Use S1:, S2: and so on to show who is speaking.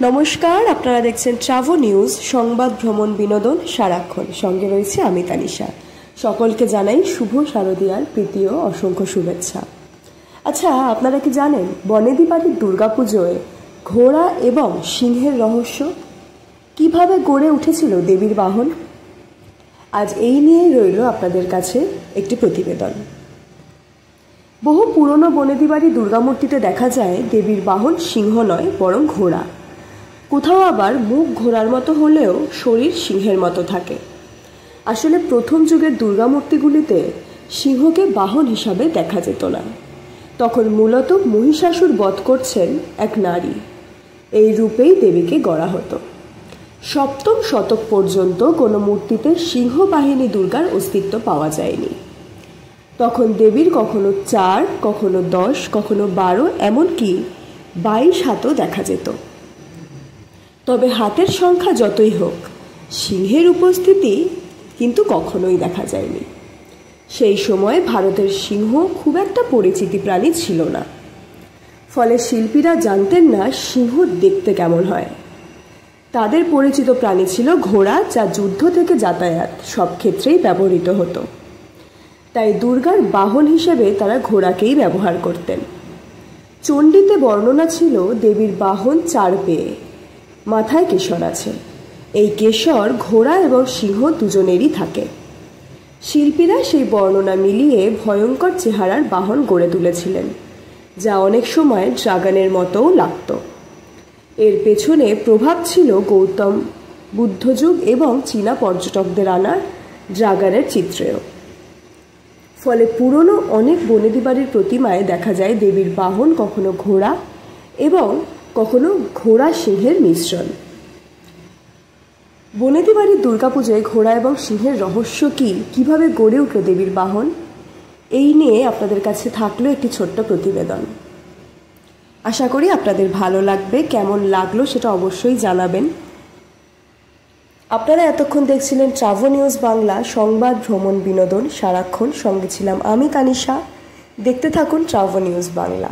S1: নমস্কার, আপনারা দেখছেন ট্রাভো নিউজ, সংবাদ, ভ্রমণ, বিনোদন সারাক্ষণ। সঙ্গে রয়েছে আমি তানিশা। সকলকে জানাই শুভ শারদীয়ার প্রীতি ও অসংখ্য শুভেচ্ছা। আচ্ছা, আপনারা কি জানেন বনেদি বাড়ির দুর্গাপুজোয় ঘোড়া এবং সিংহের রহস্য কিভাবে গড়ে উঠেছিল দেবীর বাহন? আজ এই নিয়েই রইল আপনাদের কাছে একটি প্রতিবেদন। বহু পুরনো বনেদি বাড়ি দুর্গামূর্তিতে দেখা যায় দেবীর বাহন সিংহ নয়, বরং ঘোড়া। কোথাও আবার মুখ ঘোড়ার মতো হলেও শরীর সিংহের মতো থাকে। আসলে প্রথম যুগের দুর্গামূর্তিগুলিতে সিংহকে বাহন হিসাবে দেখা যেত না। তখন মূলত মহিষাসুর বধ করছেন এক নারী, এই রূপেই দেবীকে গড়া হতো। সপ্তম শতক পর্যন্ত কোনো মূর্তিতে সিংহ বাহিনী দুর্গার অস্তিত্ব পাওয়া যায়নি। তখন দেবীর কখনো 4, কখনো 10, কখনো 12, এমনকি 22 হাতও দেখা যেত। তবে হাতের সংখ্যা যতই হোক, সিংহের উপস্থিতি কিন্তু কখনোই দেখা যায়নি। সেই সময় ভারতের সিংহ খুব একটা পরিচিতি প্রাণী ছিল না। ফলে শিল্পীরা জানতেন না সিংহ দেখতে কেমন হয়। তাদের পরিচিত প্রাণী ছিল ঘোড়া, যা যুদ্ধ থেকে যাতায়াত সব ক্ষেত্রেই ব্যবহৃত হতো। তাই দুর্গার বাহন হিসেবে তারা ঘোড়াকেই ব্যবহার করতেন। চণ্ডীতে বর্ণনা ছিল দেবীর বাহন 4 পেয়ে, মাথায় কেশর আছে। এই কেশর ঘোড়া এবং সিংহ দুজনেরই থাকে। শিল্পীরা সেই বর্ণনা মিলিয়ে ভয়ঙ্কর চেহারার বাহন গড়ে তুলেছিলেন, যা অনেক সময় ড্রাগনের মতোও লাগত। এর পেছনে প্রভাব ছিল গৌতম বুদ্ধযুগ এবং চীনা পর্যটকদের আনা ড্রাগনের চিত্রেও। ফলে পুরনো অনেক বনেদি বাড়ির প্রতিমায় দেখা যায় দেবীর বাহন কখনো ঘোড়া এবং কখনো ঘোড়া সিংহের মিশ্রণ। বনেদি বাড়ির দুর্গাপুজোয় ঘোড়া এবং সিংহের রহস্য কি, কিভাবে গড়ে উঠল দেবীর বাহন, এই নিয়ে আপনাদের কাছে থাকলো একটি ছোট্ট প্রতিবেদন। আশা করি আপনাদের ভালো লাগবে। কেমন লাগলো সেটা অবশ্যই জানাবেন। আপনারা এতক্ষণ দেখছিলেন ট্রাভো নিউজ বাংলা, সংবাদ, ভ্রমণ, বিনোদন সারাক্ষণ। সঙ্গে ছিলাম আমি তানিশা। দেখতে থাকুন ট্রাভো নিউজ বাংলা।